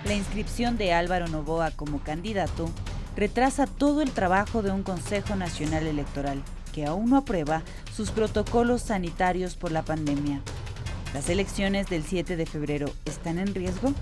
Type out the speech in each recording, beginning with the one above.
La inscripción de Álvaro Noboa como candidato retrasa todo el trabajo de un Consejo Nacional Electoral, que aún no aprueba sus protocolos sanitarios por la pandemia. ¿Las elecciones del 7 de febrero están en riesgo?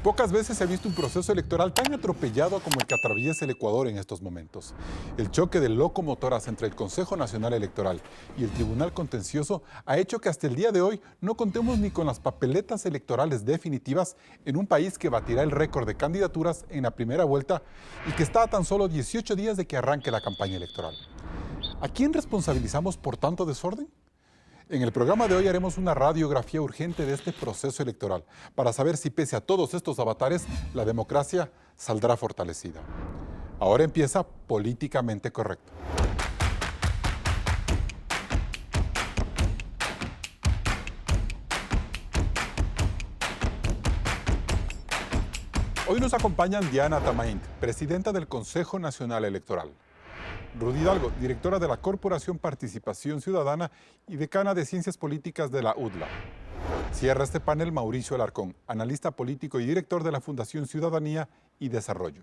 Pocas veces se ha visto un proceso electoral tan atropellado como el que atraviesa el Ecuador en estos momentos. El choque de locomotoras entre el Consejo Nacional Electoral y el Tribunal Contencioso ha hecho que hasta el día de hoy no contemos ni con las papeletas electorales definitivas en un país que batirá el récord de candidaturas en la primera vuelta y que está a tan solo 18 días de que arranque la campaña electoral. ¿A quién responsabilizamos por tanto desorden? En el programa de hoy haremos una radiografía urgente de este proceso electoral para saber si pese a todos estos avatares, la democracia saldrá fortalecida. Ahora empieza Políticamente Correcto. Hoy nos acompañan Diana Tamaint, presidenta del Consejo Nacional Electoral; Rudy Hidalgo, directora de la Corporación Participación Ciudadana y decana de Ciencias Políticas de la UDLA. Cierra este panel Mauricio Alarcón, analista político y director de la Fundación Ciudadanía y Desarrollo.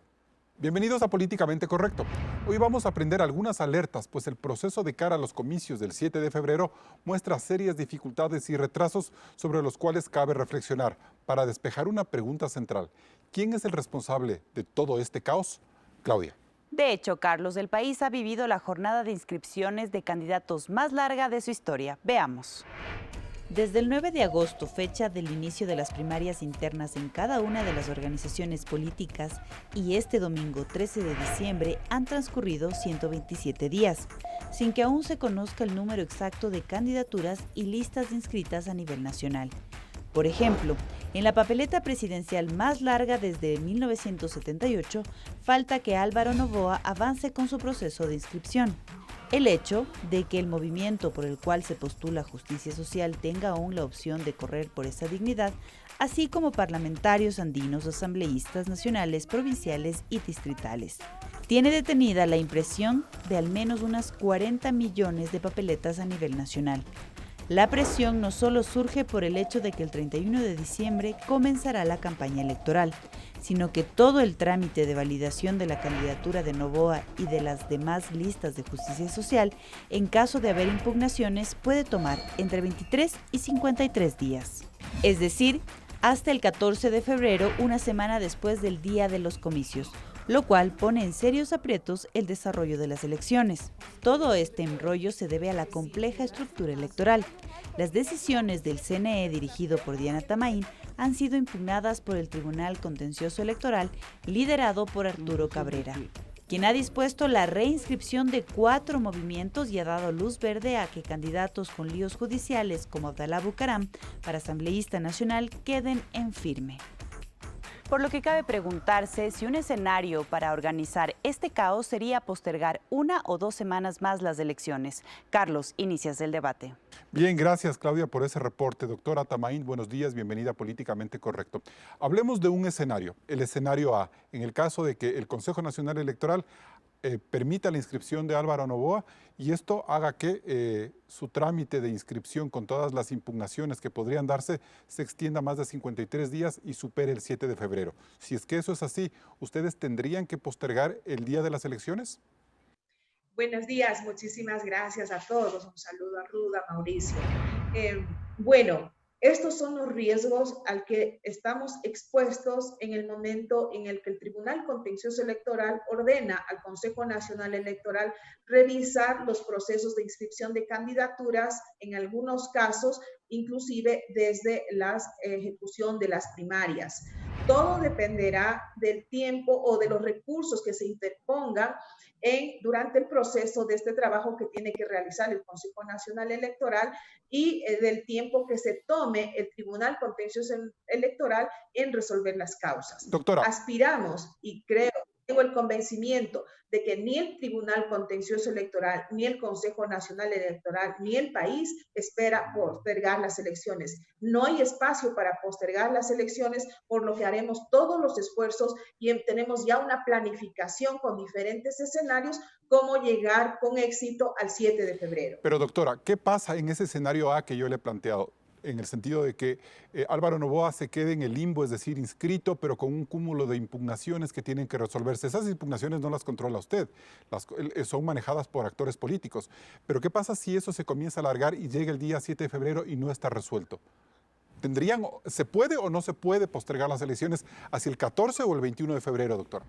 Bienvenidos a Políticamente Correcto. Hoy vamos a aprender algunas alertas, pues el proceso de cara a los comicios del 7 de febrero muestra serias dificultades y retrasos sobre los cuales cabe reflexionar para despejar una pregunta central. ¿Quién es el responsable de todo este caos? Claudia. De hecho, Carlos, el país ha vivido la jornada de inscripciones de candidatos más larga de su historia. Veamos. Desde el 9 de agosto, fecha del inicio de las primarias internas en cada una de las organizaciones políticas, y este domingo 13 de diciembre, han transcurrido 127 días, sin que aún se conozca el número exacto de candidaturas y listas inscritas a nivel nacional. Por ejemplo, en la papeleta presidencial más larga desde 1978, falta que Álvaro Noboa avance con su proceso de inscripción. El hecho de que el movimiento por el cual se postula Justicia Social tenga aún la opción de correr por esa dignidad, así como parlamentarios andinos, asambleístas nacionales, provinciales y distritales, tiene detenida la impresión de al menos unas 40 millones de papeletas a nivel nacional. La presión no solo surge por el hecho de que el 31 de diciembre comenzará la campaña electoral, sino que todo el trámite de validación de la candidatura de Noboa y de las demás listas de Justicia Social, en caso de haber impugnaciones, puede tomar entre 23 y 53 días. Es decir, hasta el 14 de febrero, una semana después del día de los comicios, lo cual pone en serios aprietos el desarrollo de las elecciones. Todo este embrollo se debe a la compleja estructura electoral. Las decisiones del CNE dirigido por Diana Tamaint han sido impugnadas por el Tribunal Contencioso Electoral, liderado por Arturo Cabrera, quien ha dispuesto la reinscripción de 4 movimientos y ha dado luz verde a que candidatos con líos judiciales como Abdalá Bucaram, para asambleísta nacional, queden en firme. Por lo que cabe preguntarse si un escenario para organizar este caos sería postergar 1 o 2 semanas más las elecciones. Carlos, inicias el debate. Bien, gracias Claudia por ese reporte. Doctora Tamaint, buenos días, bienvenida a Políticamente Correcto. Hablemos de un escenario, el escenario A, en el caso de que el Consejo Nacional Electoral permita la inscripción de Álvaro Noboa y esto haga que su trámite de inscripción con todas las impugnaciones que podrían darse se extienda más de 53 días y supere el 7 de febrero. Si es que eso es así, ¿ustedes tendrían que postergar el día de las elecciones? Buenos días, muchísimas gracias a todos. Un saludo a Ruda, Mauricio. Bueno, estos son los riesgos al que estamos expuestos en el momento en el que el Tribunal Contencioso Electoral ordena al Consejo Nacional Electoral revisar los procesos de inscripción de candidaturas, en algunos casos, inclusive desde la ejecución de las primarias. Todo dependerá del tiempo o de los recursos que se interpongan durante el proceso de este trabajo que tiene que realizar el Consejo Nacional Electoral y del tiempo que se tome el Tribunal Contencioso Electoral en resolver las causas. Doctora. Aspiramos y tengo el convencimiento de que ni el Tribunal Contencioso Electoral, ni el Consejo Nacional Electoral, ni el país espera postergar las elecciones. No hay espacio para postergar las elecciones, por lo que haremos todos los esfuerzos y tenemos ya una planificación con diferentes escenarios cómo llegar con éxito al 7 de febrero. Pero doctora, ¿qué pasa en ese escenario A que yo le he planteado? en el sentido de que Álvaro Noboa se quede en el limbo, es decir, inscrito, pero con un cúmulo de impugnaciones que tienen que resolverse. Esas impugnaciones no las controla usted, son manejadas por actores políticos. Pero ¿qué pasa si eso se comienza a alargar y llega el día 7 de febrero y no está resuelto? ¿Se puede o no se puede postergar las elecciones hacia el 14 o el 21 de febrero, doctor?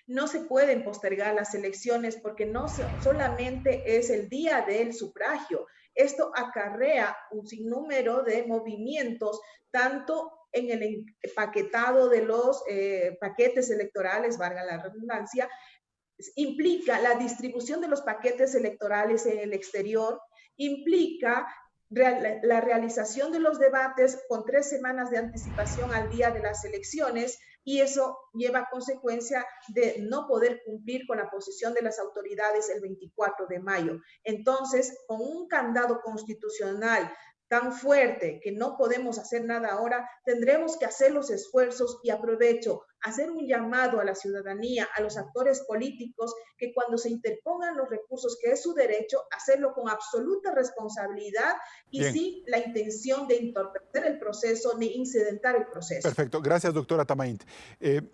No se pueden postergar las elecciones porque no solamente es el día del sufragio. Esto acarrea un sinnúmero de movimientos, tanto en el empaquetado de los paquetes electorales, valga la redundancia, implica la distribución de los paquetes electorales en el exterior, implica la realización de los debates con 3 semanas de anticipación al día de las elecciones, y eso lleva a consecuencia de no poder cumplir con la posición de las autoridades el 24 de mayo. Entonces, con un candado constitucional tan fuerte que no podemos hacer nada ahora, tendremos que hacer los esfuerzos, y aprovecho hacer un llamado a la ciudadanía, a los actores políticos, que cuando se interpongan los recursos, que es su derecho, hacerlo con absoluta responsabilidad y Bien. sin la intención de entorpecer el proceso ni incidentar el proceso. Perfecto, gracias doctora Tamaint.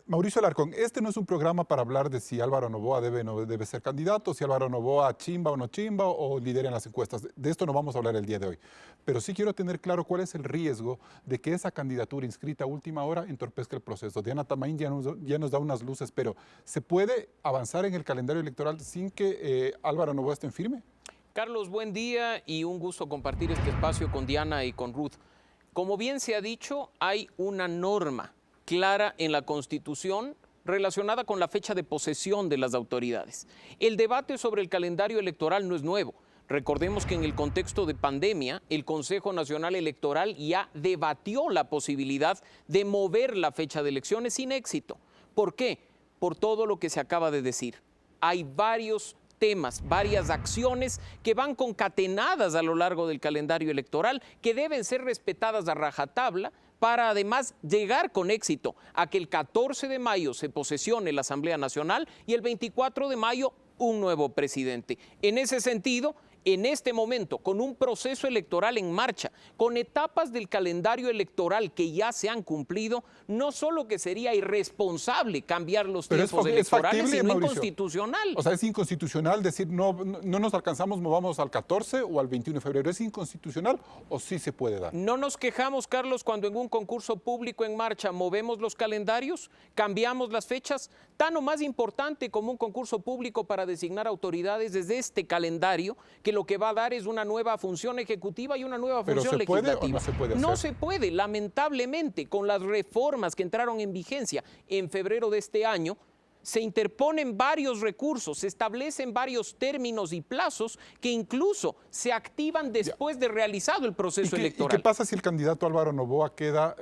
Mauricio Alarcón, este no es un programa para hablar de si Álvaro Noboa debe o no debe ser candidato, si Álvaro Noboa chimba o no chimba o lidera en las encuestas. De esto no vamos a hablar el día de hoy. Pero sí quiero tener claro cuál es el riesgo de que esa candidatura inscrita a última hora entorpezca el proceso. Diana Tamaint ya nos da unas luces, pero ¿se puede avanzar en el calendario electoral sin que Álvaro Noboa esté en firme? Carlos, buen día y un gusto compartir este espacio con Diana y con Ruth. Como bien se ha dicho, hay una norma clara en la Constitución relacionada con la fecha de posesión de las autoridades. El debate sobre el calendario electoral no es nuevo. Recordemos que en el contexto de pandemia, el Consejo Nacional Electoral ya debatió la posibilidad de mover la fecha de elecciones sin éxito. ¿Por qué? Por todo lo que se acaba de decir. Hay varios temas, varias acciones que van concatenadas a lo largo del calendario electoral, que deben ser respetadas a rajatabla para además llegar con éxito a que el 14 de mayo se posesione la Asamblea Nacional y el 24 de mayo un nuevo presidente. En ese sentido, en este momento, con un proceso electoral en marcha, con etapas del calendario electoral que ya se han cumplido, no solo que sería irresponsable cambiar los tiempos electorales, sino inconstitucional. O sea, es inconstitucional decir no nos alcanzamos, movamos al 14 o al 21 de febrero. ¿Es inconstitucional o sí se puede dar? No nos quejamos, Carlos, cuando en un concurso público en marcha movemos los calendarios, cambiamos las fechas. Tan o más importante como un concurso público para designar autoridades desde este calendario, que lo que va a dar es una nueva función ejecutiva y una nueva función legislativa. ¿Pero se puede o no se puede hacer? No se puede, lamentablemente, con las reformas que entraron en vigencia en febrero de este año, se interponen varios recursos, se establecen varios términos y plazos que incluso se activan después de realizado el proceso electoral. ¿Y qué pasa si el candidato Álvaro Noboa queda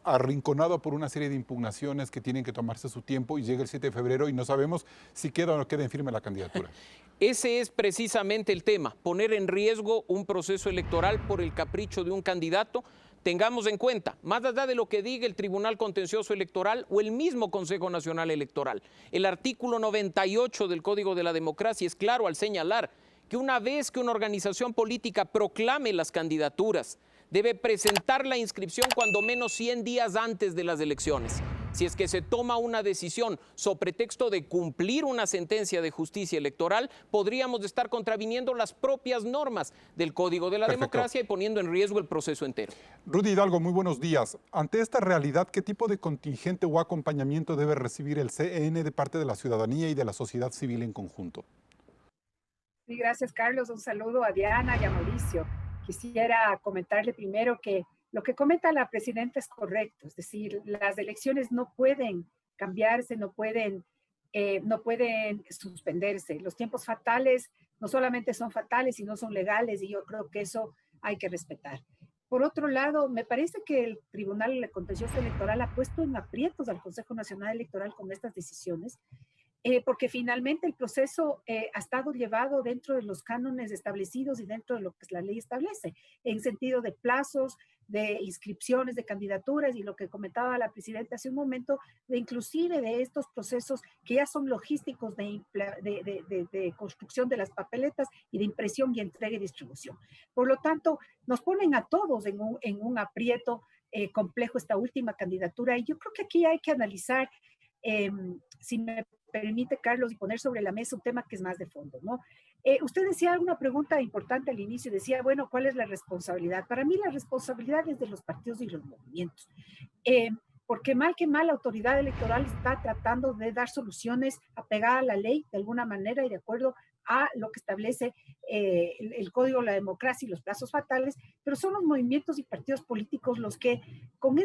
arrinconado por una serie de impugnaciones que tienen que tomarse su tiempo y llega el 7 de febrero y no sabemos si queda o no queda en firme la candidatura? Ese es precisamente el tema, poner en riesgo un proceso electoral por el capricho de un candidato. Tengamos en cuenta, más allá de lo que diga el Tribunal Contencioso Electoral o el mismo Consejo Nacional Electoral, el artículo 98 del Código de la Democracia es claro al señalar que una vez que una organización política proclame las candidaturas, debe presentar la inscripción cuando menos 100 días antes de las elecciones. Si es que se toma una decisión sobre pretexto de cumplir una sentencia de justicia electoral, podríamos estar contraviniendo las propias normas del Código de la Democracia y poniendo en riesgo el proceso entero. Rudy Hidalgo, muy buenos días. Ante esta realidad, ¿qué tipo de contingente o acompañamiento debe recibir el CNE de parte de la ciudadanía y de la sociedad civil en conjunto? Sí, gracias, Carlos. Un saludo a Diana y a Mauricio. Quisiera comentarle primero que lo que comenta la presidenta es correcto, es decir, las elecciones no pueden cambiarse, no pueden suspenderse. Los tiempos fatales no solamente son fatales, sino son legales, y yo creo que eso hay que respetar. Por otro lado, me parece que el Tribunal Contencioso Electoral ha puesto en aprietos al Consejo Nacional Electoral con estas decisiones, porque finalmente el proceso ha estado llevado dentro de los cánones establecidos y dentro de lo que la ley establece, en sentido de plazos, de inscripciones de candidaturas y lo que comentaba la presidenta hace un momento, de inclusive de estos procesos que ya son logísticos de construcción de las papeletas y de impresión y entrega y distribución. Por lo tanto, nos ponen a todos en un aprieto complejo esta última candidatura, y yo creo que aquí hay que analizar, si me permite, Carlos, y poner sobre la mesa un tema que es más de fondo, ¿no? Usted decía una pregunta importante al inicio, decía, bueno, ¿cuál es la responsabilidad? Para mí la responsabilidad es de los partidos y los movimientos, porque mal que mal la autoridad electoral está tratando de dar soluciones apegadas a la ley de alguna manera y de acuerdo a lo que establece el Código de la Democracia y los plazos fatales, pero son los movimientos y partidos políticos los que con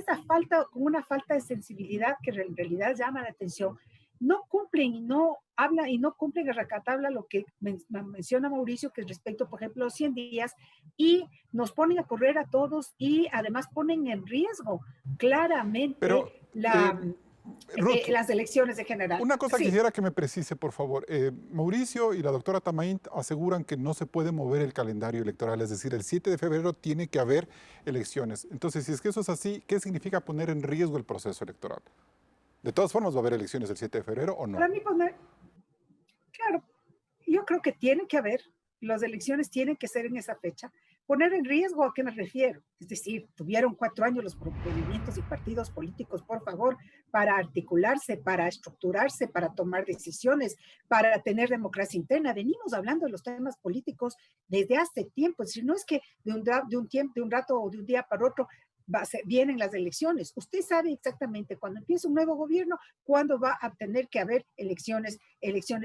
una falta de sensibilidad que en realidad llama la atención, no cumplen y no hablan y no cumplen a rajatabla lo que menciona Mauricio, que es respecto, por ejemplo, a los 100 días, y nos ponen a correr a todos y además ponen en riesgo claramente Ruth, las elecciones en general. una cosa Sí. quisiera que me precise, por favor. Mauricio y la doctora Tamaint aseguran que no se puede mover el calendario electoral, es decir, el 7 de febrero tiene que haber elecciones. Entonces, si es que eso es así, ¿qué significa poner en riesgo el proceso electoral? ¿De todas formas va a haber elecciones el 7 de febrero o no? Para mí, claro, yo creo que tiene que haber, las elecciones tienen que ser en esa fecha. Poner en riesgo, ¿a qué me refiero? Es decir, tuvieron 4 años los movimientos y partidos políticos, por favor, para articularse, para estructurarse, para tomar decisiones, para tener democracia interna. Venimos hablando de los temas políticos desde hace tiempo. Es decir, no es que de un rato o de un día para otro vienen las elecciones. Usted sabe exactamente cuando empieza un nuevo gobierno, cuándo va a tener que haber elecciones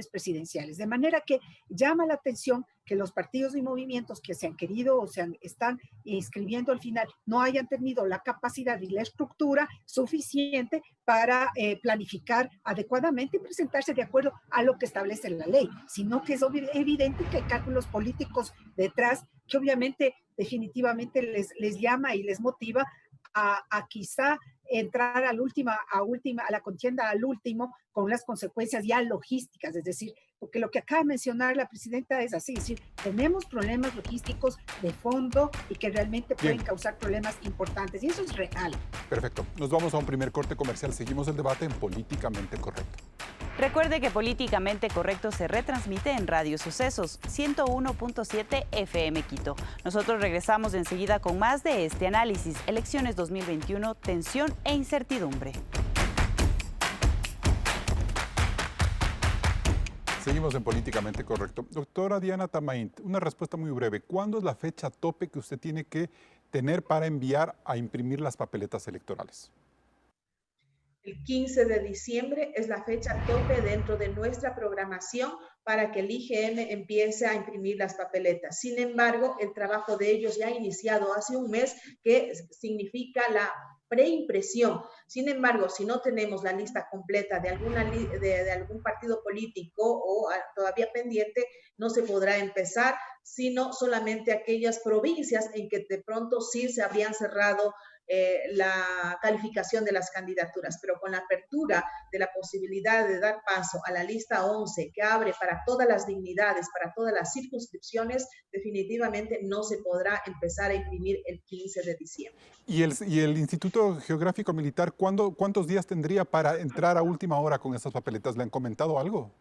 presidenciales. De manera que llama la atención que los partidos y movimientos que se han querido o están inscribiendo al final no hayan tenido la capacidad y la estructura suficiente para planificar adecuadamente y presentarse de acuerdo a lo que establece la ley, sino que es evidente que hay cálculos políticos detrás que obviamente definitivamente les llama y les motiva a quizá entrar a la contienda al último con las consecuencias ya logísticas, es decir, porque lo que acaba de mencionar la presidenta es así, es decir, tenemos problemas logísticos de fondo y que realmente pueden causar problemas importantes y eso es real. Perfecto. Nos vamos a un primer corte comercial. Seguimos el debate en Políticamente Correcto. Recuerde que Políticamente Correcto se retransmite en Radio Sucesos 101.7 FM Quito. Nosotros regresamos enseguida con más de este análisis. Elecciones 2021, tensión e incertidumbre. Seguimos en Políticamente Correcto. Doctora Diana Tamaint, una respuesta muy breve. ¿Cuándo es la fecha tope que usted tiene que tener para enviar a imprimir las papeletas electorales? El 15 de diciembre es la fecha tope dentro de nuestra programación para que el IGM empiece a imprimir las papeletas. Sin embargo, el trabajo de ellos ya ha iniciado hace un mes, que significa la preimpresión. Sin embargo, si no tenemos la lista completa de algún partido político o todavía pendiente, no se podrá empezar, sino solamente aquellas provincias en que de pronto sí se habrían cerrado la calificación de las candidaturas, pero con la apertura de la posibilidad de dar paso a la lista 11 que abre para todas las dignidades, para todas las circunscripciones, definitivamente no se podrá empezar a imprimir el 15 de diciembre. ¿Y el Instituto Geográfico Militar cuántos días tendría para entrar a última hora con esas papeletas? ¿Le han comentado algo?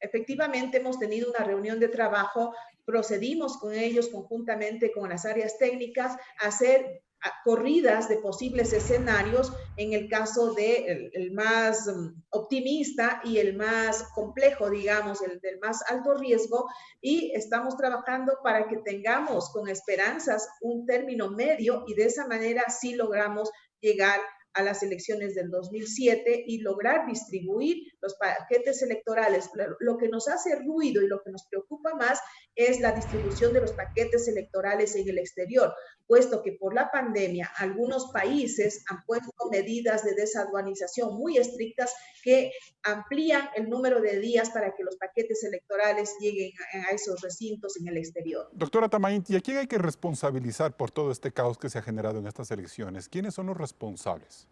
Efectivamente, hemos tenido una reunión de trabajo, procedimos con ellos conjuntamente con las áreas técnicas a hacer corridas de posibles escenarios en el caso de el más optimista y el más complejo, digamos, el del más alto riesgo, y estamos trabajando para que tengamos con esperanzas un término medio y de esa manera sí logramos llegar a las elecciones del 2007 y lograr distribuir los paquetes electorales. Lo que nos hace ruido y lo que nos preocupa más es la distribución de los paquetes electorales en el exterior, puesto que por la pandemia algunos países han puesto medidas de desaduanización muy estrictas que amplían el número de días para que los paquetes electorales lleguen a esos recintos en el exterior. Doctora Tamaint, ¿y a quién hay que responsabilizar por todo este caos que se ha generado en estas elecciones? ¿Quiénes son los responsables?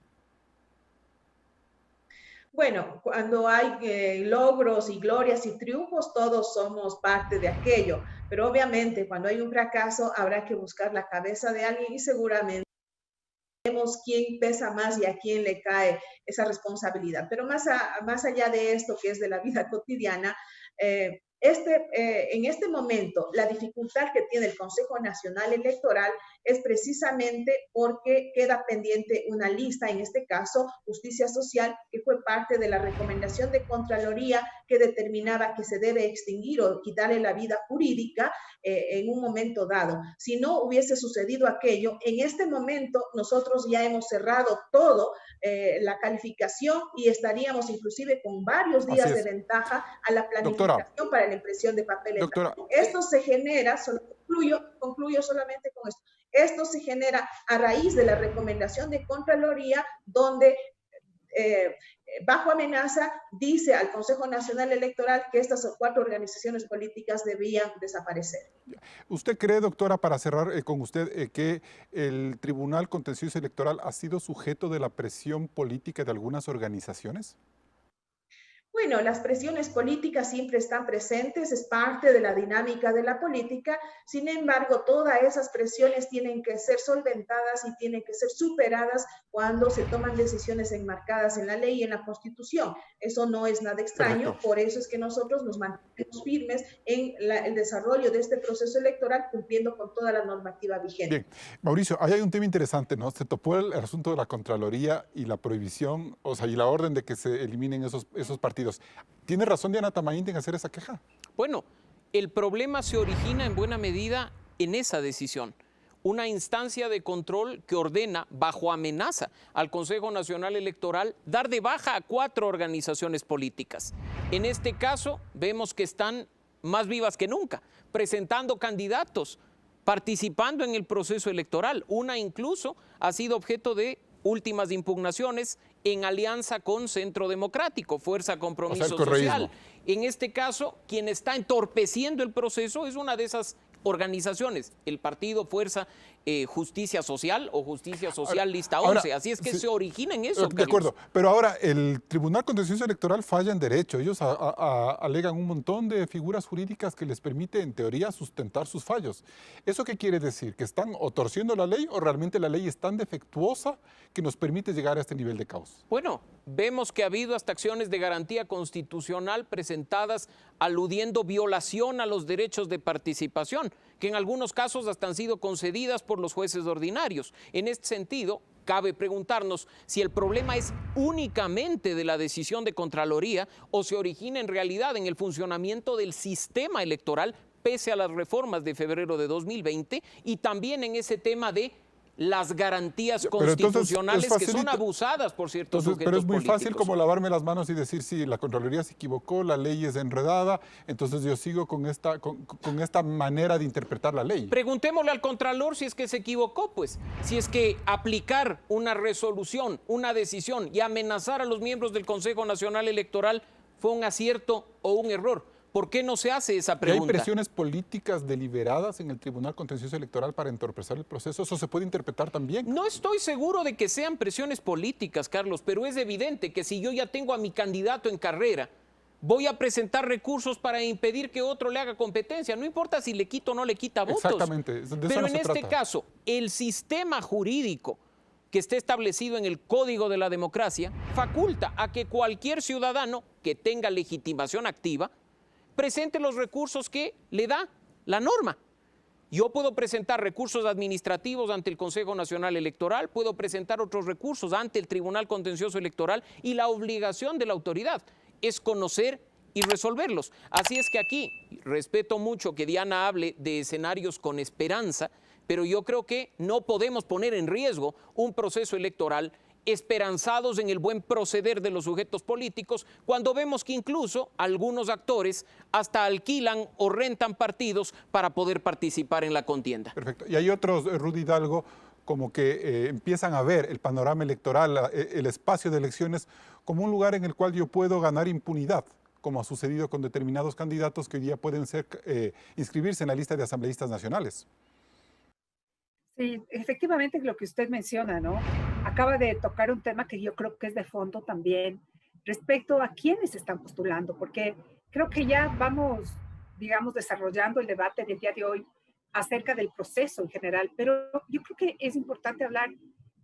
Bueno, cuando hay logros y glorias y triunfos, todos somos parte de aquello, pero obviamente cuando hay un fracaso habrá que buscar la cabeza de alguien y seguramente quién pesa más y a quién le cae esa responsabilidad. Pero más allá de esto, que es de la vida cotidiana, en este momento, la dificultad que tiene el Consejo Nacional Electoral es precisamente porque queda pendiente una lista, en este caso, Justicia Social, que fue parte de la recomendación de Contraloría que determinaba que se debe extinguir o quitarle la vida jurídica en un momento dado. Si no hubiese sucedido aquello, en este momento nosotros ya hemos cerrado todo, la calificación, y estaríamos inclusive con varios días de ventaja a la planificación, doctora, para la impresión de papel. Doctora, esto se genera, concluyo solamente con esto, esto se genera a raíz de la recomendación de Contraloría, donde bajo amenaza dice al Consejo Nacional Electoral que estas 4 organizaciones políticas debían desaparecer. ¿Usted cree, doctora, para cerrar con usted, que el Tribunal Contencioso Electoral ha sido sujeto de la presión política de algunas organizaciones? Bueno, las presiones políticas siempre están presentes, es parte de la dinámica de la política. Sin embargo, todas esas presiones tienen que ser solventadas y tienen que ser superadas cuando se toman decisiones enmarcadas en la ley y en la Constitución. Eso no es nada extraño. Correcto. Por eso es que nosotros nos mantenemos firmes en el desarrollo de este proceso electoral, cumpliendo con toda la normativa vigente. Bien, Mauricio, ahí hay un tema interesante, ¿no? Se topó el asunto de la Contraloría y la prohibición, o sea, y la orden de que se eliminen esos partidos. ¿Tiene razón Diana Tamaínde en hacer esa queja? Bueno, el problema se origina en buena medida en esa decisión. Una instancia de control que ordena, bajo amenaza, al Consejo Nacional Electoral dar de baja a 4 organizaciones políticas. En este caso, vemos que están más vivas que nunca, presentando candidatos, participando en el proceso electoral. Una incluso ha sido objeto de últimas impugnaciones en alianza con Centro Democrático, Fuerza Compromiso Social. En este caso, quien está entorpeciendo el proceso es una de esas organizaciones, el partido Fuerza Justicia Social o Justicia Social Lista 11. Ahora, así es que se origina en eso. De acuerdo, pero ahora el Tribunal Contencioso Electoral falla en derecho. Ellos alegan un montón de figuras jurídicas que les permite, en teoría, sustentar sus fallos. ¿Eso qué quiere decir? ¿Que están o torciendo la ley o realmente la ley es tan defectuosa que nos permite llegar a este nivel de caos? Bueno, vemos que ha habido hasta acciones de garantía constitucional presentadas aludiendo violación a los derechos de participación, que en algunos casos hasta han sido concedidas por los jueces ordinarios. En este sentido, cabe preguntarnos si el problema es únicamente de la decisión de Contraloría o se origina en realidad en el funcionamiento del sistema electoral pese a las reformas de febrero de 2020 y también en ese tema de las garantías constitucionales que son abusadas por ciertos sujetos Pero es muy políticos. fácil como lavarme las manos y decir, sí, la Contraloría se equivocó, la ley es enredada, entonces yo sigo con esta manera de interpretar la ley. Preguntémosle al Contralor si es que se equivocó, pues. Si es que aplicar una resolución, una decisión y amenazar a los miembros del Consejo Nacional Electoral fue un acierto o un error. ¿Por qué no se hace esa pregunta? ¿Hay presiones políticas deliberadas en el Tribunal Contencioso Electoral para entorpecer el proceso? ¿Eso se puede interpretar también? No estoy seguro de que sean presiones políticas, Carlos, pero es evidente que si yo ya tengo a mi candidato en carrera, voy a presentar recursos para impedir que otro le haga competencia. No importa si le quito o no le quita votos. Exactamente. Pero en este caso, el sistema jurídico que esté establecido en el Código de la Democracia faculta a que cualquier ciudadano que tenga legitimación activa presente los recursos que le da la norma. Yo puedo presentar recursos administrativos ante el Consejo Nacional Electoral, puedo presentar otros recursos ante el Tribunal Contencioso Electoral y la obligación de la autoridad es conocer y resolverlos. Así es que aquí respeto mucho que Diana hable de escenarios con esperanza, pero yo creo que no podemos poner en riesgo un proceso electoral esperanzados en el buen proceder de los sujetos políticos, cuando vemos que incluso algunos actores hasta alquilan o rentan partidos para poder participar en la contienda. Perfecto. Y hay otros, Rudy Hidalgo, como que empiezan a ver el panorama electoral, el espacio de elecciones, como un lugar en el cual yo puedo ganar impunidad, como ha sucedido con determinados candidatos que hoy día pueden inscribirse en la lista de asambleístas nacionales. Sí, efectivamente lo que usted menciona, ¿no? Acaba de tocar un tema que yo creo que es de fondo también respecto a quiénes están postulando, porque creo que ya vamos, digamos, desarrollando el debate del día de hoy acerca del proceso en general, pero yo creo que es importante hablar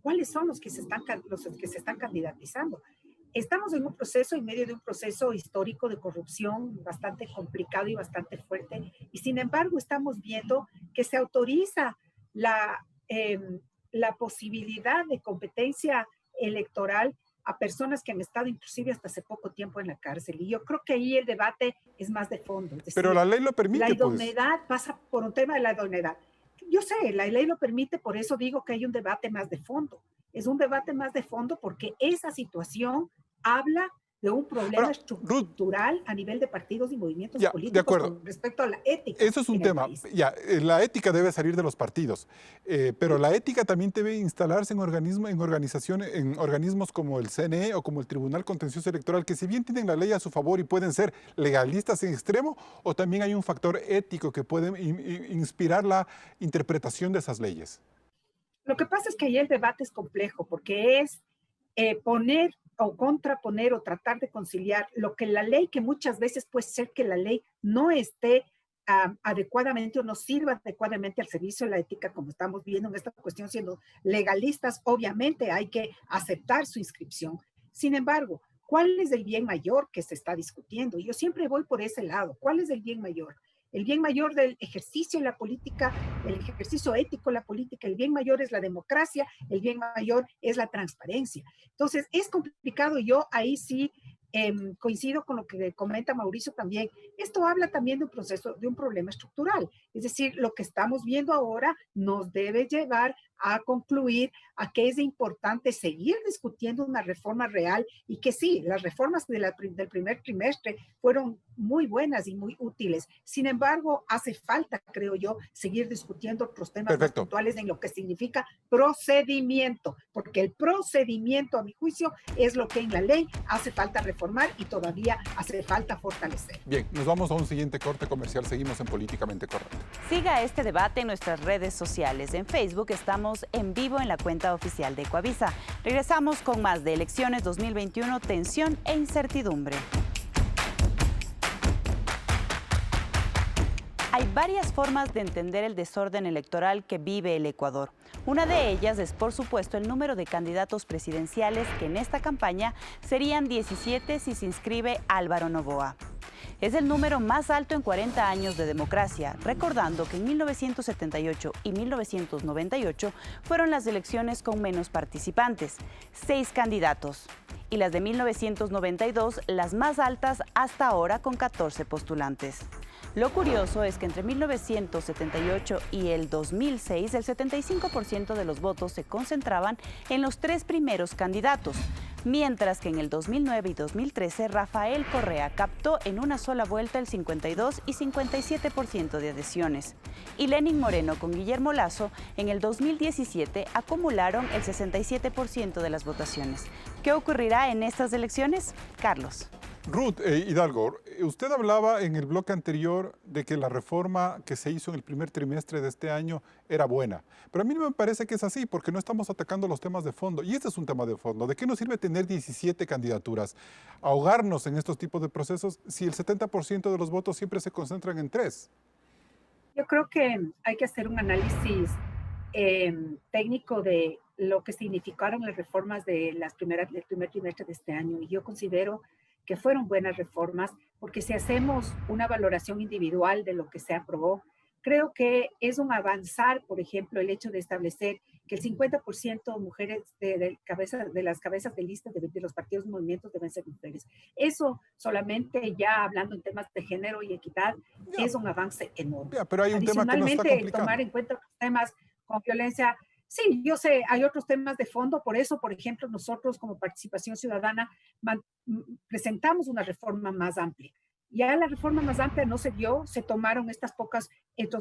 cuáles son los que se están candidatizando. Estamos en un proceso, en medio de un proceso histórico de corrupción bastante complicado y bastante fuerte, y sin embargo estamos viendo que se autoriza la posibilidad de competencia electoral a personas que han estado inclusive hasta hace poco tiempo en la cárcel. Y yo creo que ahí el debate es más de fondo. Es decir, pero la ley lo permite. La idoneidad pasa por un tema de la idoneidad. Yo sé, la ley lo permite, por eso digo que hay un debate más de fondo. Es un debate más de fondo porque esa situación habla de un problema estructural a nivel de partidos y movimientos políticos de acuerdo. Con respecto a la ética. Eso es un tema. La ética debe salir de los partidos, pero la ética también debe instalarse en organizaciones, en organismos como el CNE o como el Tribunal Contencioso Electoral, que si bien tienen la ley a su favor y pueden ser legalistas en extremo, o también hay un factor ético que puede inspirar la interpretación de esas leyes. Lo que pasa es que ahí el debate es complejo, porque es poner o contraponer o tratar de conciliar lo que la ley, que muchas veces puede ser que la ley no esté adecuadamente o no sirva adecuadamente al servicio de la ética, como estamos viendo en esta cuestión, siendo legalistas, obviamente hay que aceptar su inscripción. Sin embargo, ¿cuál es el bien mayor que se está discutiendo? Yo siempre voy por ese lado. ¿Cuál es el bien mayor? El bien mayor del ejercicio de la política, el ejercicio ético de la política, el bien mayor es la democracia, el bien mayor es la transparencia. Entonces, es complicado. Yo ahí sí coincido con lo que comenta Mauricio también. Esto habla también de un proceso, de un problema estructural. Es decir, lo que estamos viendo ahora nos debe llevar a concluir a que es importante seguir discutiendo una reforma real y que sí, las reformas del primer trimestre fueron muy buenas y muy útiles. Sin embargo, hace falta, creo yo, seguir discutiendo otros temas más puntuales en lo que significa procedimiento, porque el procedimiento, a mi juicio, es lo que en la ley hace falta reformar y todavía hace falta fortalecer. Bien, nos vamos a un siguiente corte comercial. Seguimos en Políticamente Correcto. Siga este debate en nuestras redes sociales. En Facebook estamos en vivo en la cuenta oficial de Coavisa. Regresamos con más de elecciones 2021, tensión e incertidumbre. Hay varias formas de entender el desorden electoral que vive el Ecuador. Una de ellas es, por supuesto, el número de candidatos presidenciales, que en esta campaña serían 17 si se inscribe Álvaro Noboa. Es el número más alto en 40 años de democracia, recordando que en 1978 y 1998 fueron las elecciones con menos participantes, 6 candidatos, y las de 1992 las más altas hasta ahora con 14 postulantes. Lo curioso es que entre 1978 y el 2006, el 75% de los votos se concentraban en los 3 primeros candidatos, mientras que en el 2009 y 2013 Rafael Correa captó en una sola vuelta el 52 y 57% de adhesiones. Y Lenín Moreno con Guillermo Lasso en el 2017 acumularon el 67% de las votaciones. ¿Qué ocurrirá en estas elecciones? Carlos. Ruth Hidalgo, usted hablaba en el bloque anterior de que la reforma que se hizo en el primer trimestre de este año era buena, pero a mí no me parece que es así, porque no estamos atacando los temas de fondo, y este es un tema de fondo. ¿De qué nos sirve tener 17 candidaturas? Ahogarnos en estos tipos de procesos si el 70% de los votos siempre se concentran en 3. Yo creo que hay que hacer un análisis técnico de lo que significaron las reformas del primer trimestre de este año, y yo considero que fueron buenas reformas, porque si hacemos una valoración individual de lo que se aprobó, creo que es un avanzar, por ejemplo, el hecho de establecer que el 50% de mujeres de las cabezas de lista de los partidos y movimientos deben ser mujeres. Eso solamente, ya hablando en temas de género y equidad, es un avance enorme. Pero hay un tema que nos está complicando. Tomar en cuenta los temas con violencia. Sí, yo sé, hay otros temas de fondo, por eso, por ejemplo, nosotros como Participación Ciudadana presentamos una reforma más amplia. Ya la reforma más amplia no se dio, se tomaron estos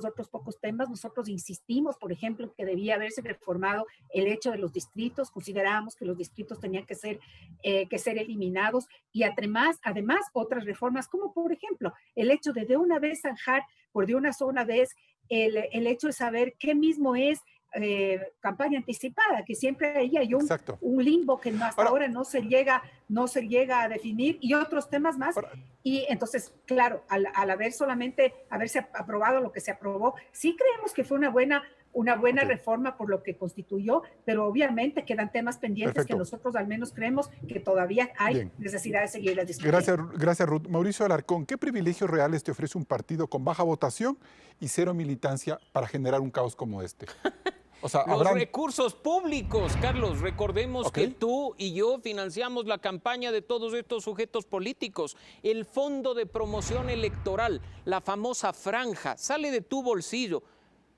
otros pocos temas. Nosotros insistimos, por ejemplo, que debía haberse reformado el hecho de los distritos. Considerábamos que los distritos tenían que ser eliminados, y además otras reformas, como por ejemplo el hecho de una vez zanjar por de una sola vez el hecho de saber qué mismo es campaña anticipada, que siempre ahí hay un limbo que hasta ahora no se llega a definir, y otros temas más. Y entonces, claro, al haberse aprobado lo que se aprobó, sí creemos que fue una buena una buena reforma por lo que constituyó, pero obviamente quedan temas pendientes que nosotros al menos creemos que todavía hay necesidad de seguir las discusiones. Gracias, Ruth. Mauricio Alarcón, ¿qué privilegios reales te ofrece un partido con baja votación y cero militancia para generar un caos como este? O sea, los recursos públicos, Carlos. Recordemos que tú y yo financiamos la campaña de todos estos sujetos políticos. El Fondo de Promoción Electoral, la famosa franja, sale de tu bolsillo.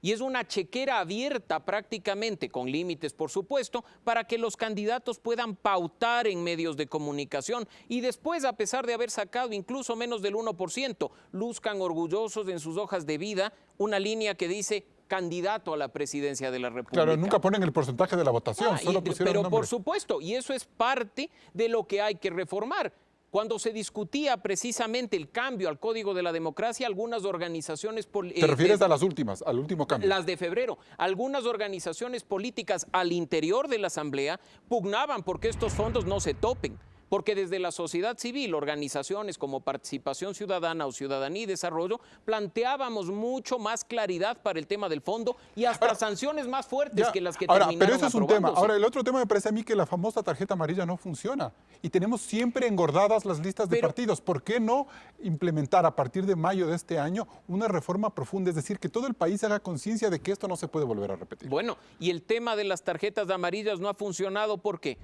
Y es una chequera abierta prácticamente, con límites por supuesto, para que los candidatos puedan pautar en medios de comunicación y después, a pesar de haber sacado incluso menos del 1%, luzcan orgullosos en sus hojas de vida una línea que dice candidato a la presidencia de la República. Claro, nunca ponen el porcentaje de la votación, solo pusieron pero nombre. Por supuesto, y eso es parte de lo que hay que reformar. Cuando se discutía precisamente el cambio al Código de la Democracia, algunas organizaciones... ¿Te refieres a las últimas, al último cambio? Las de febrero. Algunas organizaciones políticas al interior de la Asamblea pugnaban porque estos fondos no se topen. Porque desde la sociedad civil, organizaciones como Participación Ciudadana o Ciudadanía y Desarrollo, planteábamos mucho más claridad para el tema del fondo y hasta sanciones más fuertes que las que terminaron pero eso es un tema. aprobándose. Ahora, el otro tema me parece a mí que la famosa tarjeta amarilla no funciona y tenemos siempre engordadas las listas de partidos. ¿Por qué no implementar a partir de mayo de este año una reforma profunda? Es decir, que todo el país haga conciencia de que esto no se puede volver a repetir. Bueno, y el tema de las tarjetas amarillas no ha funcionado, ¿por qué?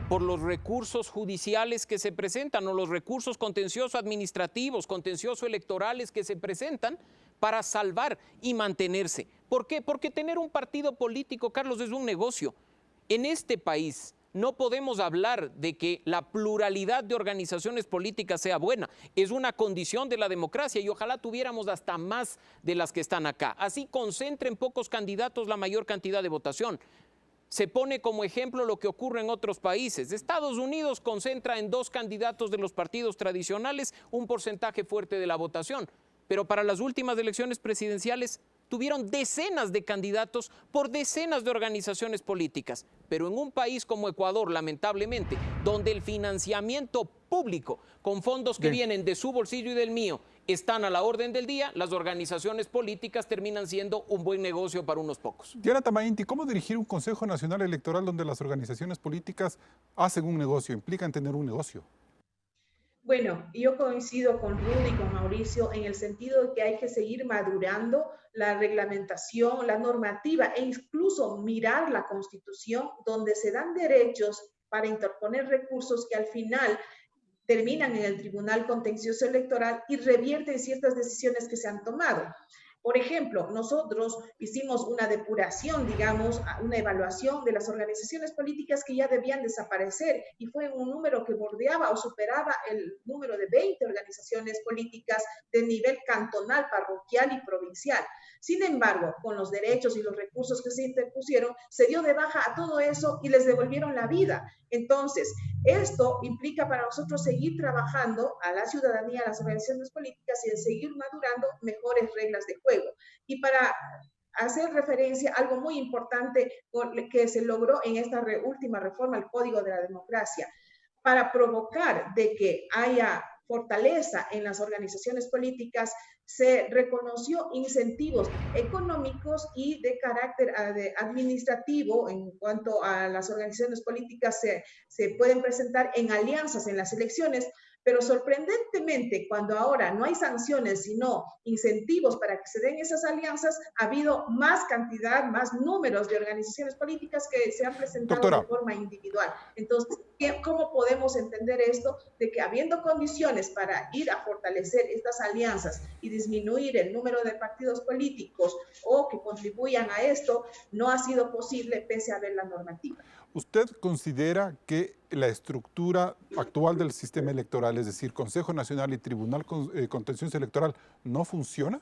Por los recursos judiciales que se presentan o los recursos contencioso administrativos, contencioso electorales que se presentan para salvar y mantenerse. ¿Por qué? Porque tener un partido político, Carlos, es un negocio. En este país no podemos hablar de que la pluralidad de organizaciones políticas sea buena. Es una condición de la democracia y ojalá tuviéramos hasta más de las que están acá. Así concentren pocos candidatos la mayor cantidad de votación. Se pone como ejemplo lo que ocurre en otros países. Estados Unidos concentra en 2 candidatos de los partidos tradicionales un porcentaje fuerte de la votación, pero para las últimas elecciones presidenciales tuvieron decenas de candidatos por decenas de organizaciones políticas. Pero en un país como Ecuador, lamentablemente, donde el financiamiento público con fondos que vienen de su bolsillo y del mío están a la orden del día, las organizaciones políticas terminan siendo un buen negocio para unos pocos. Diana Tamainti, ¿cómo dirigir un Consejo Nacional Electoral donde las organizaciones políticas hacen un negocio, implican tener un negocio? Bueno, yo coincido con Rudy y con Mauricio en el sentido de que hay que seguir madurando la reglamentación, la normativa e incluso mirar la Constitución donde se dan derechos para interponer recursos que al final terminan en el Tribunal Contencioso Electoral y revierten ciertas decisiones que se han tomado. Por ejemplo, nosotros hicimos una depuración, digamos, una evaluación de las organizaciones políticas que ya debían desaparecer y fue un número que bordeaba o superaba el número de 20 organizaciones políticas de nivel cantonal, parroquial y provincial. Sin embargo, con los derechos y los recursos que se interpusieron, se dio de baja a todo eso y les devolvieron la vida. Entonces, esto implica para nosotros seguir trabajando a la ciudadanía, a las organizaciones políticas y en seguir madurando mejores reglas de juego. Y para hacer referencia a algo muy importante que se logró en esta última reforma al Código de la Democracia, para provocar de que haya fortaleza en las organizaciones políticas, se reconoció incentivos económicos y de carácter administrativo en cuanto a las organizaciones políticas se pueden presentar en alianzas en las elecciones, pero sorprendentemente cuando ahora no hay sanciones sino incentivos para que se den esas alianzas, ha habido más cantidad, más números de organizaciones políticas que se han presentado de forma individual. Entonces, ¿cómo podemos entender esto? De que habiendo condiciones para ir a fortalecer estas alianzas y disminuir el número de partidos políticos o que contribuyan a esto, no ha sido posible pese a haber la normativa. ¿Usted considera que la estructura actual del sistema electoral, es decir, Consejo Nacional y Tribunal Contencioso Electoral, no funciona?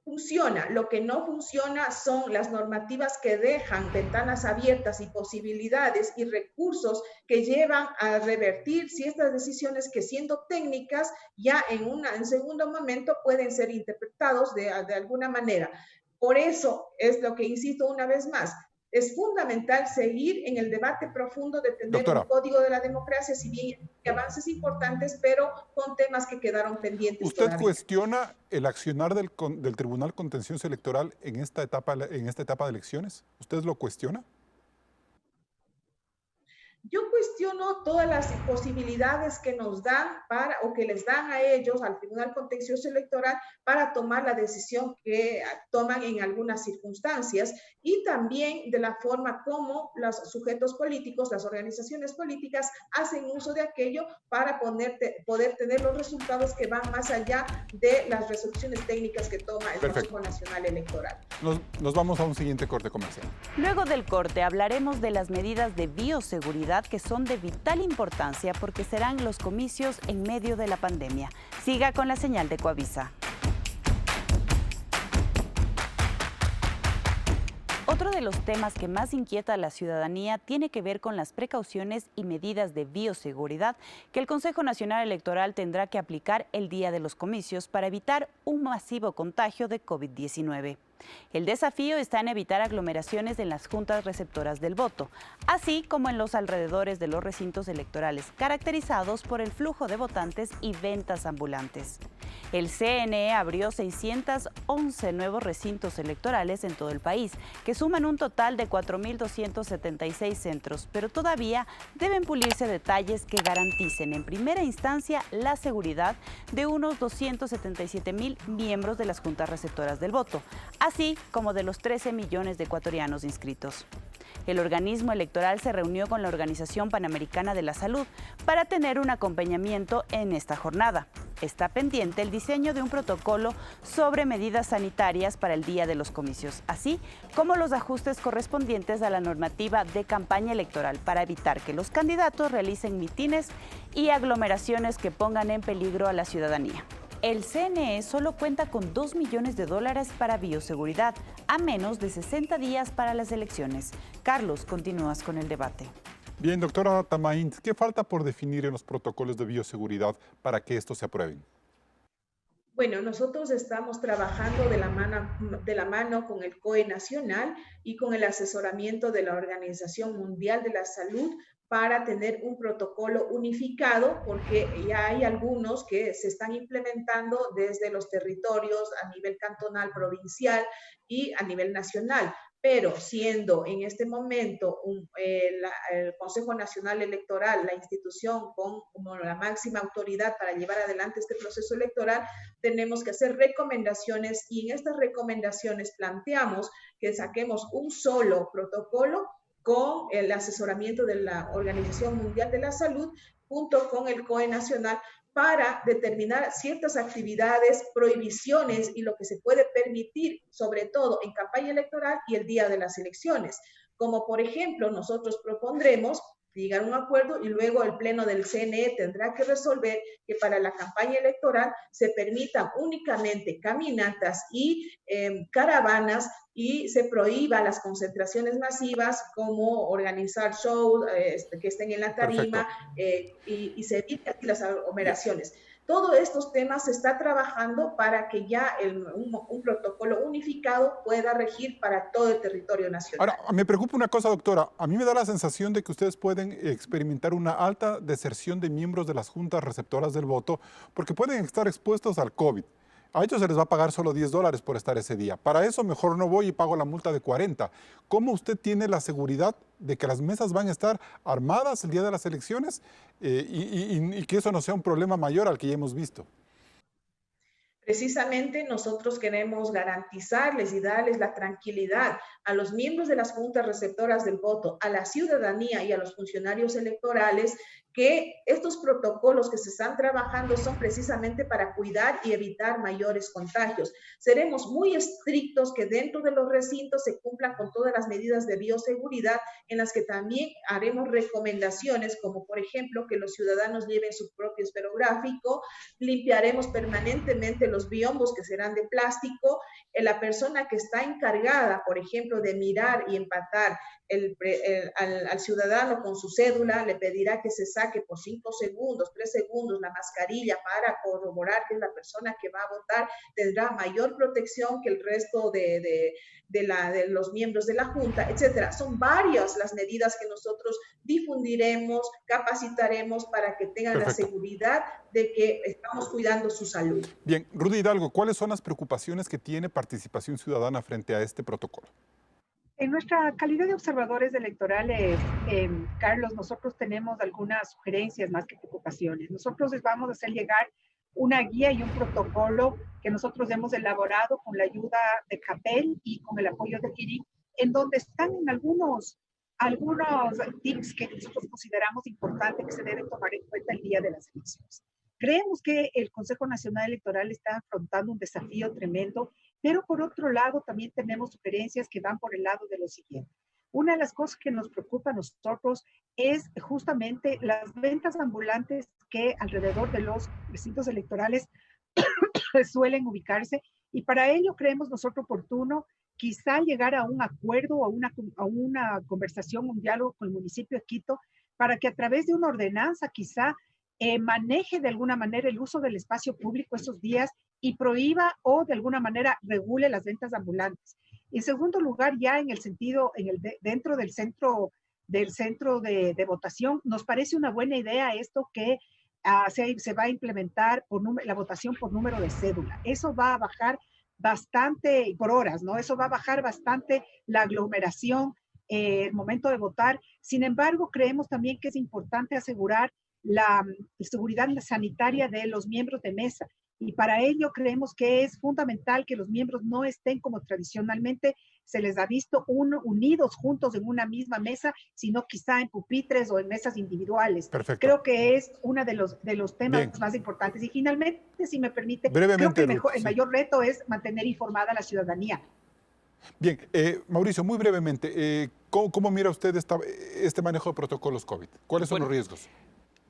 Funciona. Lo que no funciona son las normativas que dejan ventanas abiertas y posibilidades y recursos que llevan a revertir ciertas decisiones que siendo técnicas ya en segundo momento pueden ser interpretados de alguna manera. Por eso es lo que insisto una vez más. es fundamental seguir en el debate profundo de tener Doctora, un código de la democracia, si bien hay avances importantes, pero con temas que quedaron pendientes ¿usted todavía. cuestiona el accionar del Tribunal Contencioso Electoral en esta etapa de elecciones? ¿Usted lo cuestiona? Yo cuestiono todas las posibilidades que nos dan o que les dan a ellos, al Tribunal Contencioso Electoral, para tomar la decisión que toman en algunas circunstancias, y también de la forma como los sujetos políticos, las organizaciones políticas, hacen uso de aquello para poder tener los resultados que van más allá de las resoluciones técnicas que toma el Consejo Nacional Electoral. Nos vamos a un siguiente corte comercial. Luego del corte hablaremos de las medidas de bioseguridad que son de vital importancia porque serán los comicios en medio de la pandemia. Siga con la señal de Coavisa. Otro de los temas que más inquieta a la ciudadanía tiene que ver con las precauciones y medidas de bioseguridad que el Consejo Nacional Electoral tendrá que aplicar el día de los comicios para evitar un masivo contagio de COVID-19. El desafío está en evitar aglomeraciones en las juntas receptoras del voto, así como en los alrededores de los recintos electorales, caracterizados por el flujo de votantes y ventas ambulantes. El CNE abrió 611 nuevos recintos electorales en todo el país, que suman un total de 4.276 centros, pero todavía deben pulirse detalles que garanticen en primera instancia la seguridad de unos 277.000 miembros de las juntas receptoras del voto, así como de los 13 millones de ecuatorianos inscritos. El organismo electoral se reunió con la Organización Panamericana de la Salud para tener un acompañamiento en esta jornada. Está pendiente el diseño de un protocolo sobre medidas sanitarias para el día de los comicios, así como los ajustes correspondientes a la normativa de campaña electoral para evitar que los candidatos realicen mitines y aglomeraciones que pongan en peligro a la ciudadanía. El CNE solo cuenta con $2 millones para bioseguridad, a menos de 60 días para las elecciones. Carlos, continúas con el debate. Bien, doctora Tamaín, ¿qué falta por definir en los protocolos de bioseguridad para que estos se aprueben? Bueno, nosotros estamos trabajando de la mano con el COE Nacional y con el asesoramiento de la Organización Mundial de la Salud para tener un protocolo unificado, porque ya hay algunos que se están implementando desde los territorios a nivel cantonal, provincial y a nivel nacional. Pero siendo en este momento el Consejo Nacional Electoral la institución como la máxima autoridad para llevar adelante este proceso electoral, tenemos que hacer recomendaciones, y en estas recomendaciones planteamos que saquemos un solo protocolo con el asesoramiento de la Organización Mundial de la Salud junto con el COE Nacional, para determinar ciertas actividades, prohibiciones y lo que se puede permitir, sobre todo en campaña electoral y el día de las elecciones. Como por ejemplo, nosotros propondremos llegar a un acuerdo y luego el Pleno del CNE tendrá que resolver que para la campaña electoral se permitan únicamente caminatas y caravanas, y se prohíba las concentraciones masivas como organizar shows que estén en la tarima y se evite las aglomeraciones. Todos estos temas se está trabajando para que ya un protocolo unificado pueda regir para todo el territorio nacional. Ahora, me preocupa una cosa, doctora. A mí me da la sensación de que ustedes pueden experimentar una alta deserción de miembros de las juntas receptoras del voto porque pueden estar expuestos al COVID. A ellos se les va a pagar solo $10 por estar ese día. Para eso mejor no voy y pago la multa de 40. ¿Cómo usted tiene la seguridad de que las mesas van a estar armadas el día de las elecciones y que eso no sea un problema mayor al que ya hemos visto? Precisamente nosotros queremos garantizarles y darles la tranquilidad a los miembros de las juntas receptoras del voto, a la ciudadanía y a los funcionarios electorales, que estos protocolos que se están trabajando son precisamente para cuidar y evitar mayores contagios. Seremos muy estrictos que dentro de los recintos se cumplan con todas las medidas de bioseguridad, en las que también haremos recomendaciones, como por ejemplo que los ciudadanos lleven su propio esferográfico, limpiaremos permanentemente los biombos que serán de plástico, la persona que está encargada, por ejemplo, de mirar y empatar al ciudadano con su cédula, le pedirá que se saque por 5 segundos, 3 segundos la mascarilla para corroborar que es la persona que va a votar, tendrá mayor protección que el resto de los miembros de la Junta, etcétera. Son varias las medidas que nosotros difundiremos, capacitaremos para que tengan la seguridad de que estamos cuidando su salud. Bien, Rudy Hidalgo, ¿cuáles son las preocupaciones que tiene Participación Ciudadana frente a este protocolo? En nuestra calidad de observadores electorales, Carlos, nosotros tenemos algunas sugerencias más que preocupaciones. Nosotros les vamos a hacer llegar una guía y un protocolo que nosotros hemos elaborado con la ayuda de CAPEL y con el apoyo de GIRIC, en donde están en algunos tips que nosotros consideramos importantes que se deben tomar en cuenta el día de las elecciones. Creemos que el Consejo Nacional Electoral está afrontando un desafío tremendo, pero por otro lado también tenemos sugerencias que van por el lado de lo siguiente. Una de las cosas que nos preocupa a nosotros es justamente las ventas ambulantes que alrededor de los recintos electorales suelen ubicarse, y para ello creemos nosotros oportuno quizá llegar a un acuerdo o a una conversación, un diálogo con el municipio de Quito, para que a través de una ordenanza quizá maneje de alguna manera el uso del espacio público esos días y prohíba o de alguna manera regule las ventas ambulantes. En segundo lugar, ya en el sentido, dentro del centro de votación, nos parece una buena idea esto que se va a implementar la votación por número de cédula. Eso va a bajar bastante, por horas, ¿no? Eso va a bajar bastante la aglomeración el momento de votar. Sin embargo, creemos también que es importante asegurar la seguridad sanitaria de los miembros de mesa. Y para ello creemos que es fundamental que los miembros no estén como tradicionalmente se les ha visto unidos juntos en una misma mesa, sino quizá en pupitres o en mesas individuales. Perfecto. Creo que es uno de los temas Bien. Más importantes. Y finalmente, si me permite, brevemente, creo que el mayor reto es mantener informada a la ciudadanía. Bien, Mauricio, muy brevemente, ¿cómo mira usted este manejo de protocolos COVID? ¿Cuáles son los riesgos?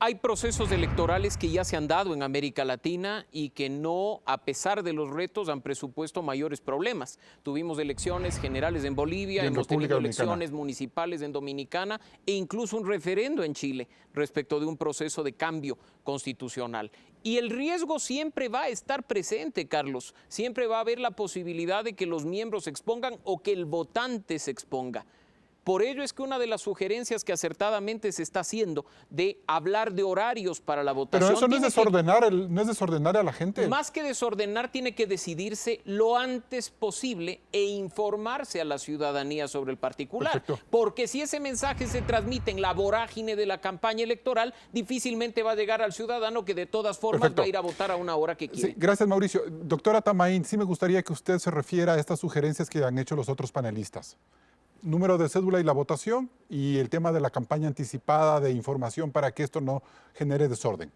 Hay procesos electorales que ya se han dado en América Latina y que no, a pesar de los retos, han presupuesto mayores problemas. Tuvimos elecciones generales en Bolivia, hemos tenido elecciones municipales en Dominicana e incluso un referendo en Chile respecto de un proceso de cambio constitucional. Y el riesgo siempre va a estar presente, Carlos. Siempre va a haber la posibilidad de que los miembros se expongan o que el votante se exponga. Por ello es que una de las sugerencias que acertadamente se está haciendo de hablar de horarios para la votación... Pero eso no es desordenar a la gente. Más que desordenar, tiene que decidirse lo antes posible e informarse a la ciudadanía sobre el particular. Perfecto. Porque si ese mensaje se transmite en la vorágine de la campaña electoral, difícilmente va a llegar al ciudadano que de todas formas Perfecto. Va a ir a votar a una hora que quiere. Sí, gracias, Mauricio. Doctora Tamaín, sí me gustaría que usted se refiera a estas sugerencias que han hecho los otros panelistas. Número de cédula y la votación, y el tema de la campaña anticipada de información para que esto no genere desorden.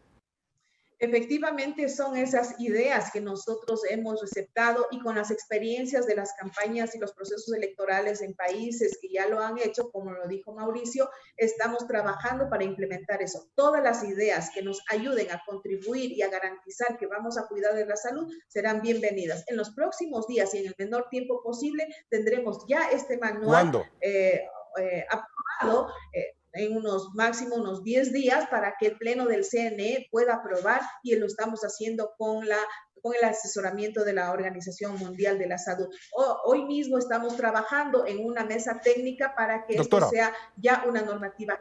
Efectivamente son esas ideas que nosotros hemos receptado y con las experiencias de las campañas y los procesos electorales en países que ya lo han hecho, como lo dijo Mauricio, estamos trabajando para implementar eso. Todas las ideas que nos ayuden a contribuir y a garantizar que vamos a cuidar de la salud serán bienvenidas. En los próximos días y en el menor tiempo posible tendremos ya este manual aprobado en máximo unos 10 días para que el Pleno del CNE pueda aprobar, y lo estamos haciendo con el asesoramiento de la Organización Mundial de la Salud. Hoy mismo estamos trabajando en una mesa técnica para que Doctora, esto sea ya una normativa.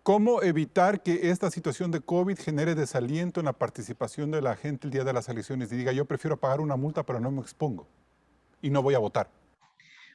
¿Cómo evitar que esta situación de COVID genere desaliento en la participación de la gente el día de las elecciones y diga yo prefiero pagar una multa pero no me expongo y no voy a votar?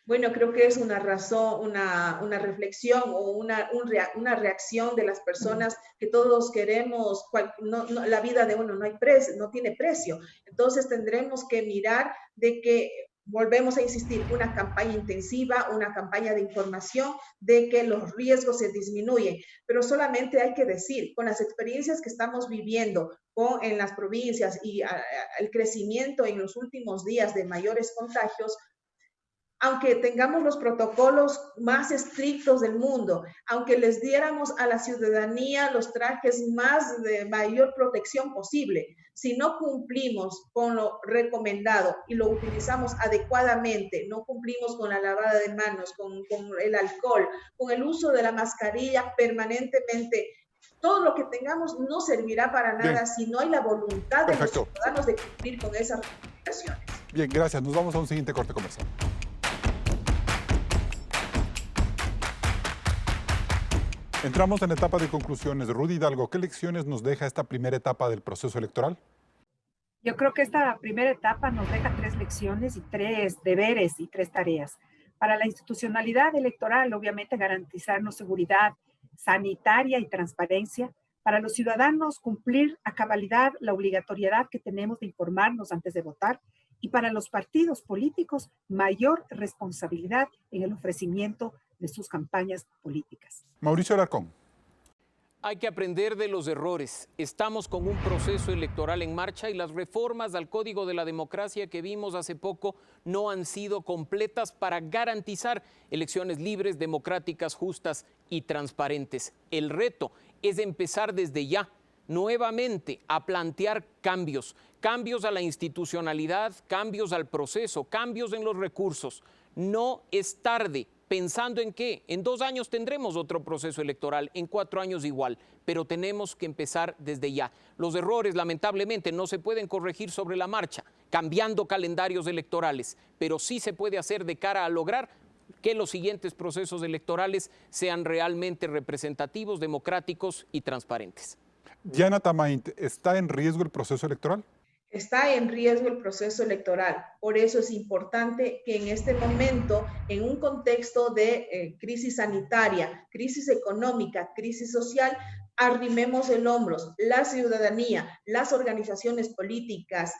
Bueno, creo que es una razón, una reflexión o una reacción de las personas que todos queremos. La vida de uno no tiene precio. Entonces tendremos que mirar de que, volvemos a insistir, una campaña intensiva, una campaña de información de que los riesgos se disminuyen. Pero solamente hay que decir, con las experiencias que estamos viviendo en las provincias y el crecimiento en los últimos días de mayores contagios, aunque tengamos los protocolos más estrictos del mundo, aunque les diéramos a la ciudadanía los trajes más de mayor protección posible, si no cumplimos con lo recomendado y lo utilizamos adecuadamente, no cumplimos con la lavada de manos, con el alcohol, con el uso de la mascarilla permanentemente, todo lo que tengamos no servirá para nada si no hay la voluntad de los ciudadanos de cumplir con esas recomendaciones. Bien, gracias. Nos vamos a un siguiente corte comercial. Entramos en la etapa de conclusiones. Rudy Hidalgo, ¿qué lecciones nos deja esta primera etapa del proceso electoral? Yo creo que esta primera etapa nos deja 3 lecciones y 3 deberes y 3 tareas. Para la institucionalidad electoral, obviamente, garantizarnos seguridad sanitaria y transparencia. Para los ciudadanos, cumplir a cabalidad la obligatoriedad que tenemos de informarnos antes de votar. Y para los partidos políticos, mayor responsabilidad en el ofrecimiento de sus campañas políticas. Mauricio Alarcón. Hay que aprender de los errores. Estamos con un proceso electoral en marcha y las reformas al Código de la Democracia que vimos hace poco no han sido completas para garantizar elecciones libres, democráticas, justas y transparentes. El reto es empezar desde ya, nuevamente, a plantear cambios a la institucionalidad, cambios al proceso, cambios en los recursos. No es tarde. ¿Pensando en qué? En 2 años tendremos otro proceso electoral, en 4 años igual, pero tenemos que empezar desde ya. Los errores, lamentablemente, no se pueden corregir sobre la marcha, cambiando calendarios electorales, pero sí se puede hacer de cara a lograr que los siguientes procesos electorales sean realmente representativos, democráticos y transparentes. Diana Tamaint, ¿está en riesgo el proceso electoral? Está en riesgo el proceso electoral. Por eso es importante que en este momento, en un contexto de crisis sanitaria, crisis económica, crisis social, arrimemos el hombro, la ciudadanía, las organizaciones políticas,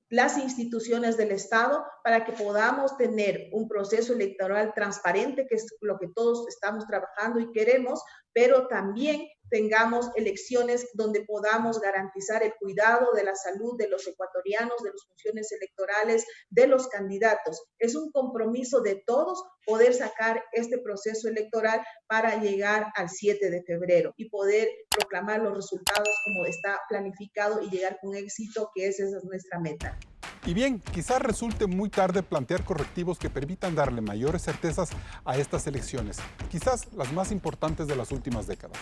las instituciones del Estado, para que podamos tener un proceso electoral transparente, que es lo que todos estamos trabajando y queremos, pero también tengamos elecciones donde podamos garantizar el cuidado de la salud de los ecuatorianos, de las funciones electorales, de los candidatos. Es un compromiso de todos poder sacar este proceso electoral para llegar al 7 de febrero y poder proclamar los resultados como está planificado y llegar con éxito, que esa es nuestra meta. Y bien, quizás resulte muy tarde plantear correctivos que permitan darle mayores certezas a estas elecciones, quizás las más importantes de las últimas décadas.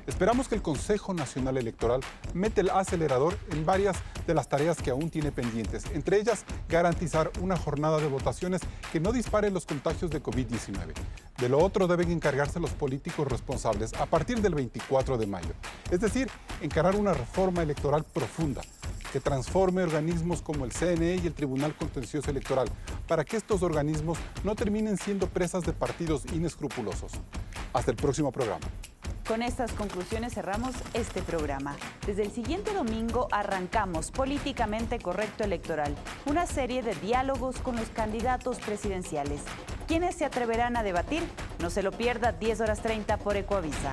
Esperamos que el Consejo Nacional Electoral meta el acelerador en varias de las tareas que aún tiene pendientes, entre ellas garantizar una jornada de votaciones que no dispare los contagios de COVID-19. De lo otro deben encargarse los políticos responsables a partir del 24 de mayo, es decir, encarar una reforma electoral profunda que transforme organismos como el CNE y el Tribunal Contencioso Electoral, para que estos organismos no terminen siendo presas de partidos inescrupulosos. Hasta el próximo programa. Con estas conclusiones cerramos este programa. Desde el siguiente domingo arrancamos Políticamente Correcto Electoral, una serie de diálogos con los candidatos presidenciales. ¿Quiénes se atreverán a debatir? No se lo pierda, 10:30 por Ecoavisa.